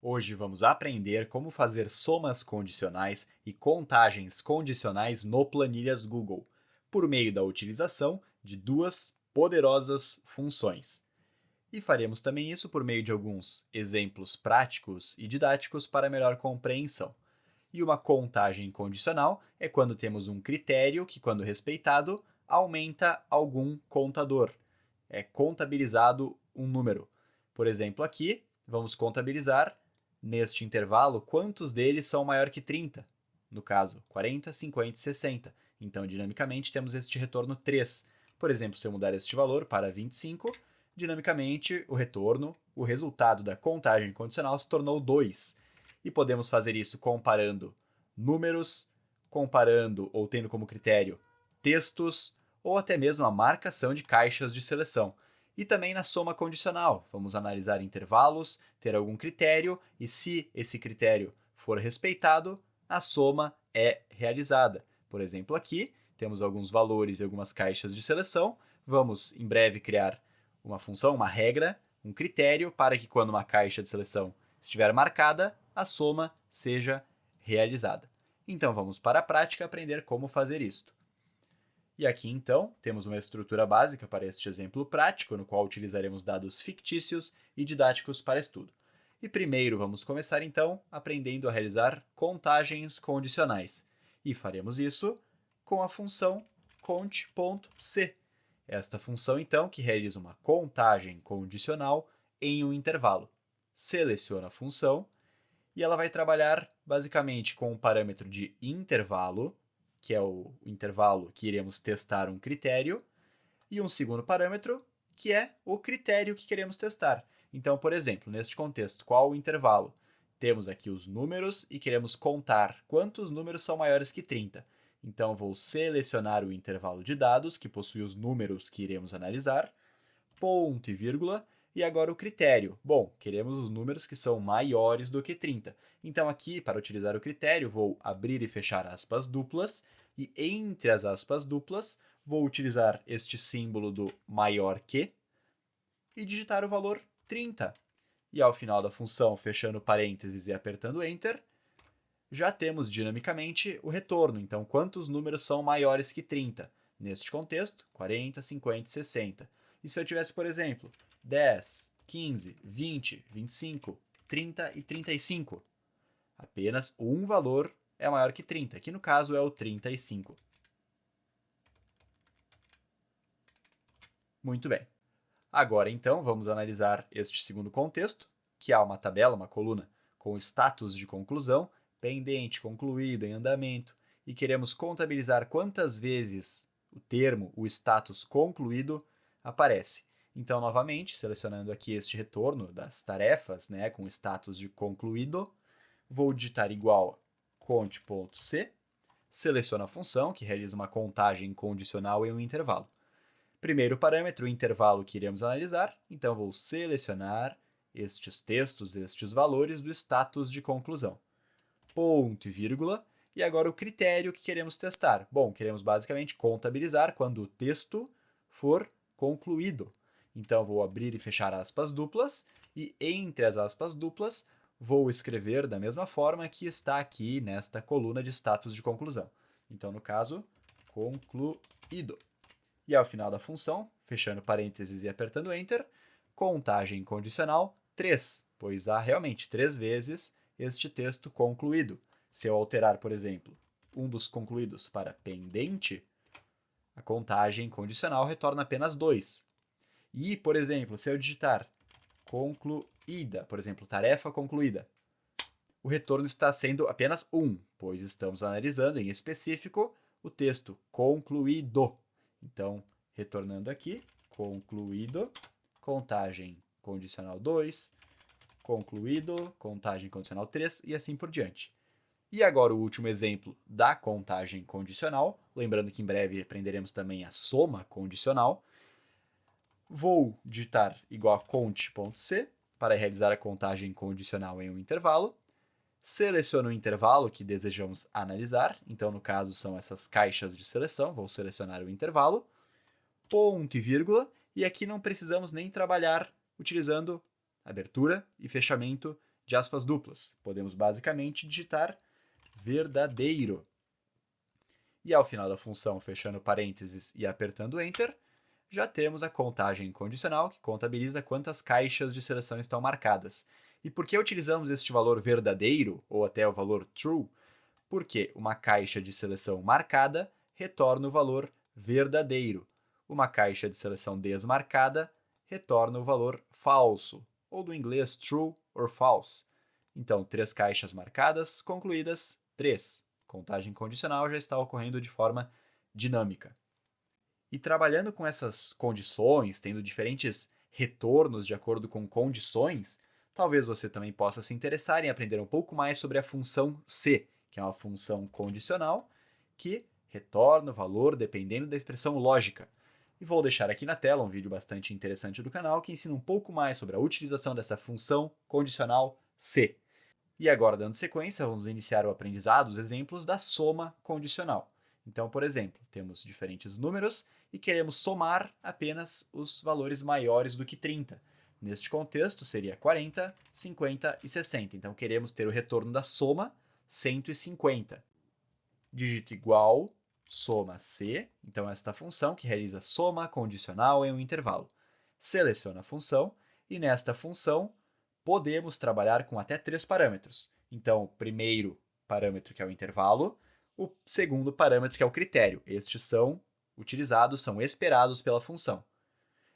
Hoje vamos aprender como fazer somas condicionais e contagens condicionais no Planilhas Google, por meio da utilização de duas poderosas funções. E faremos também isso por meio de alguns exemplos práticos e didáticos para melhor compreensão. E uma contagem condicional é quando temos um critério que, quando respeitado, aumenta algum contador. É contabilizado um número. Por exemplo, aqui, vamos contabilizar, neste intervalo, quantos deles são maior que 30. No caso, 40, 50 e 60. Então, dinamicamente, temos este retorno 3. Por exemplo, se eu mudar este valor para 25, dinamicamente, o resultado da contagem condicional se tornou 2. E podemos fazer isso comparando números, comparando ou tendo como critério textos, ou até mesmo a marcação de caixas de seleção. E também na soma condicional, vamos analisar intervalos, ter algum critério, e se esse critério for respeitado, a soma é realizada. Por exemplo, aqui temos alguns valores e algumas caixas de seleção. Vamos em breve criar uma função, uma regra, um critério para que quando uma caixa de seleção estiver marcada, a soma seja realizada. Então vamos para a prática aprender como fazer isto. E aqui, então, temos uma estrutura básica para este exemplo prático, no qual utilizaremos dados fictícios e didáticos para estudo. E primeiro vamos começar, então, aprendendo a realizar contagens condicionais. E faremos isso com a função cont.c. Esta função, então, que realiza uma contagem condicional em um intervalo. Seleciona a função e ela vai trabalhar basicamente com o parâmetro de intervalo, que é o intervalo que iremos testar um critério, e um segundo parâmetro, que é o critério que queremos testar. Então, por exemplo, neste contexto, qual o intervalo? Temos aqui os números e queremos contar quantos números são maiores que 30. Então, vou selecionar o intervalo de dados, que possui os números que iremos analisar, ponto e vírgula, e agora o critério. Bom, queremos os números que são maiores do que 30. Então, aqui, para utilizar o critério, vou abrir e fechar aspas duplas, e entre as aspas duplas, vou utilizar este símbolo do maior que e digitar o valor 30. E ao final da função, fechando parênteses e apertando Enter, já temos dinamicamente o retorno. Então, quantos números são maiores que 30? Neste contexto, 40, 50 e 60. E se eu tivesse, por exemplo, 10, 15, 20, 25, 30 e 35? Apenas um valor é maior que 30, que no caso é o 35. Muito bem. Agora, então, vamos analisar este segundo contexto, que há uma tabela, uma coluna, com status de conclusão, pendente, concluído, em andamento, e queremos contabilizar quantas vezes o termo, o status concluído, aparece. Então, novamente, selecionando aqui este retorno das tarefas, com o status de concluído, vou digitar igual a cont.c, seleciono a função, que realiza uma contagem condicional em um intervalo. Primeiro parâmetro, o intervalo que iremos analisar, então vou selecionar estes textos, estes valores do status de conclusão. Ponto e vírgula, e agora o critério que queremos testar. Bom, queremos basicamente contabilizar quando o texto for concluído. Então, vou abrir e fechar aspas duplas, e entre as aspas duplas, vou escrever da mesma forma que está aqui nesta coluna de status de conclusão. Então, no caso, concluído. E ao final da função, fechando parênteses e apertando Enter, contagem condicional 3, pois há realmente 3 vezes este texto concluído. Se eu alterar, por exemplo, um dos concluídos para pendente, a contagem condicional retorna apenas 2. E, por exemplo, se eu digitar concluída, por exemplo, tarefa concluída, o retorno está sendo apenas 1, pois estamos analisando em específico o texto concluído. Então, retornando aqui, concluído, contagem condicional 2, concluído, contagem condicional 3 e assim por diante. E agora o último exemplo da contagem condicional, lembrando que em breve aprenderemos também a soma condicional. Vou digitar igual a cont.c para realizar a contagem condicional em um intervalo. Seleciono o intervalo que desejamos analisar, então no caso são essas caixas de seleção, vou selecionar o intervalo, ponto e vírgula, e aqui não precisamos nem trabalhar utilizando abertura e fechamento de aspas duplas. Podemos basicamente digitar verdadeiro. E ao final da função, fechando parênteses e apertando Enter, já temos a contagem condicional, que contabiliza quantas caixas de seleção estão marcadas. E por que utilizamos este valor verdadeiro, ou até o valor true? Porque uma caixa de seleção marcada retorna o valor verdadeiro. Uma caixa de seleção desmarcada retorna o valor falso, ou do inglês true or false. Então, 3 caixas marcadas, concluídas 3. Contagem condicional já está ocorrendo de forma dinâmica. E trabalhando com essas condições, tendo diferentes retornos de acordo com condições, talvez você também possa se interessar em aprender um pouco mais sobre a função se, que é uma função condicional que retorna o valor dependendo da expressão lógica. E vou deixar aqui na tela um vídeo bastante interessante do canal que ensina um pouco mais sobre a utilização dessa função condicional se. E agora, dando sequência, vamos iniciar o aprendizado dos exemplos da soma condicional. Então, por exemplo, temos diferentes números e queremos somar apenas os valores maiores do que 30. Neste contexto, seria 40, 50 e 60. Então, queremos ter o retorno da soma 150. Digito igual, soma C. Então, esta função que realiza soma condicional em um intervalo. Seleciona a função e, nesta função, podemos trabalhar com até 3 parâmetros. Então, o primeiro parâmetro, que é o intervalo, o segundo parâmetro, que é o critério. Estes são utilizados, são esperados pela função.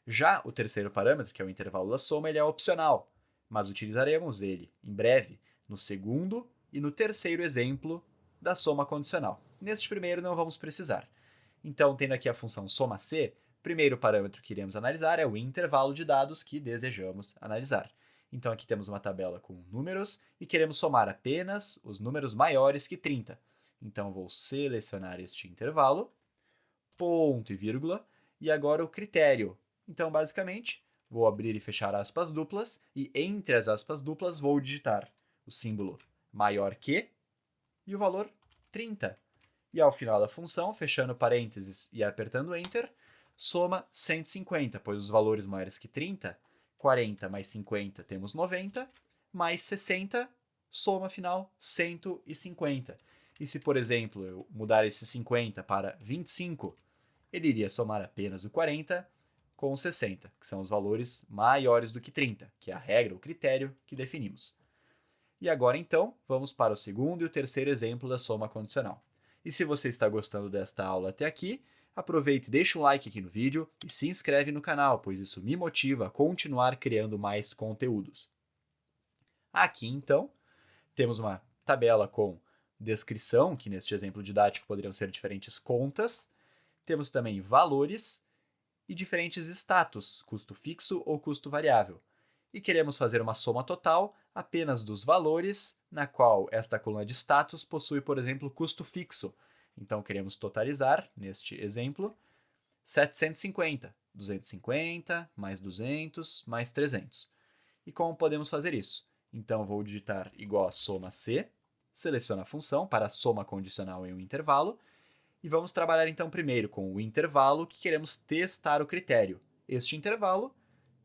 Já o terceiro parâmetro, que é o intervalo da soma, ele é opcional, mas utilizaremos ele em breve no segundo e no terceiro exemplo da soma condicional. Neste primeiro não vamos precisar. Então, tendo aqui a função soma C, o primeiro parâmetro que iremos analisar é o intervalo de dados que desejamos analisar. Então, aqui temos uma tabela com números e queremos somar apenas os números maiores que 30. Então, vou selecionar este intervalo, ponto e vírgula, e agora o critério. Então, basicamente, vou abrir e fechar aspas duplas e entre as aspas duplas vou digitar o símbolo maior que e o valor 30. E ao final da função, fechando parênteses e apertando Enter, soma 150, pois os valores maiores que 30, 40 mais 50 temos 90, mais 60, soma final 150. E se, por exemplo, eu mudar esse 50 para 25, ele iria somar apenas o 40 com o 60, que são os valores maiores do que 30, que é a regra, o critério que definimos. E agora, então, vamos para o segundo e o terceiro exemplo da soma condicional. E se você está gostando desta aula até aqui, aproveite e deixe um like aqui no vídeo e se inscreve no canal, pois isso me motiva a continuar criando mais conteúdos. Aqui, então, temos uma tabela com descrição, que neste exemplo didático poderiam ser diferentes contas. Temos também valores e diferentes status, custo fixo ou custo variável. E queremos fazer uma soma total apenas dos valores, na qual esta coluna de status possui, por exemplo, custo fixo. Então, queremos totalizar, neste exemplo, 750, 250, mais 200, mais 300. E como podemos fazer isso? Então, vou digitar igual a soma C, seleciono a função para a soma condicional em um intervalo, e vamos trabalhar então primeiro com o intervalo que queremos testar o critério. Este intervalo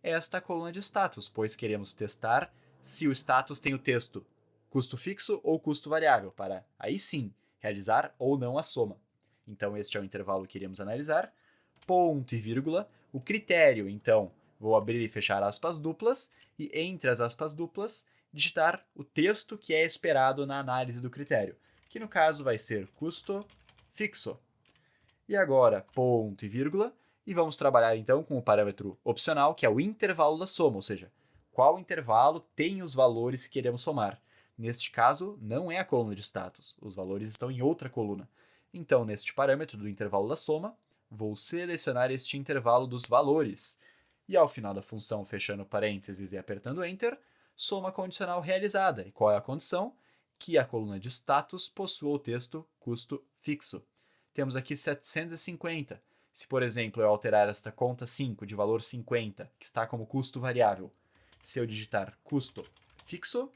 é esta coluna de status, pois queremos testar se o status tem o texto custo fixo ou custo variável, para aí sim realizar ou não a soma. Então, este é o intervalo que iremos analisar. Ponto e vírgula. O critério, então, vou abrir e fechar aspas duplas e entre as aspas duplas digitar o texto que é esperado na análise do critério, que no caso vai ser custo fixo. E agora, ponto e vírgula, e vamos trabalhar então com o parâmetro opcional, que é o intervalo da soma, ou seja, qual intervalo tem os valores que queremos somar. Neste caso, não é a coluna de status, os valores estão em outra coluna. Então, neste parâmetro do intervalo da soma, vou selecionar este intervalo dos valores. E ao final da função, fechando parênteses e apertando Enter, soma condicional realizada. E qual é a condição? Que a coluna de status possua o texto custo fixo. Temos aqui 750. Se, por exemplo, eu alterar esta conta 5 de valor 50, que está como custo variável, se eu digitar custo fixo,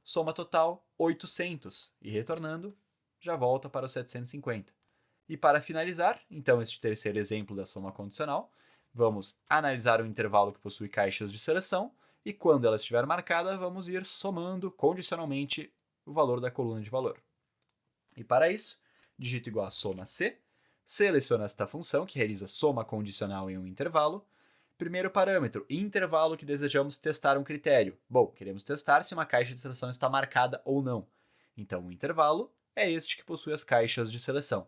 soma total 800 e retornando, já volta para os 750. E para finalizar, então, este terceiro exemplo da soma condicional, vamos analisar o intervalo que possui caixas de seleção e quando ela estiver marcada, vamos ir somando condicionalmente o valor da coluna de valor. E para isso, digito igual a soma C, seleciono esta função que realiza soma condicional em um intervalo. Primeiro parâmetro, intervalo que desejamos testar um critério. Bom, queremos testar se uma caixa de seleção está marcada ou não. Então, o intervalo é este que possui as caixas de seleção.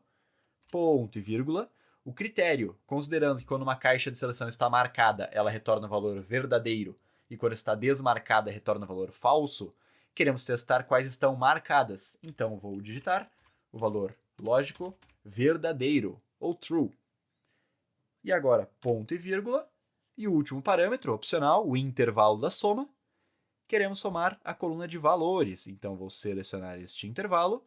Ponto e vírgula. O critério, considerando que quando uma caixa de seleção está marcada, ela retorna o valor verdadeiro, e quando está desmarcada, retorna o valor falso, queremos testar quais estão marcadas. Então, vou digitar o valor lógico verdadeiro, ou true. E agora, ponto e vírgula. E o último parâmetro, opcional, o intervalo da soma. Queremos somar a coluna de valores, então vou selecionar este intervalo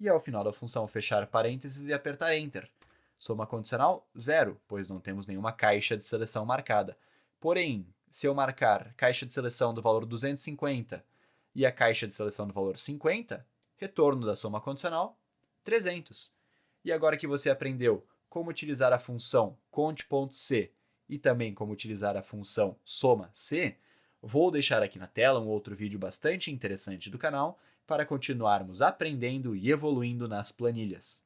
e ao final da função fechar parênteses e apertar Enter. Soma condicional, 0, pois não temos nenhuma caixa de seleção marcada. Porém, se eu marcar caixa de seleção do valor 250 e a caixa de seleção do valor 50, retorno da soma condicional, 300. E agora que você aprendeu como utilizar a função conte.c e também como utilizar a função soma-c, vou deixar aqui na tela um outro vídeo bastante interessante do canal para continuarmos aprendendo e evoluindo nas planilhas.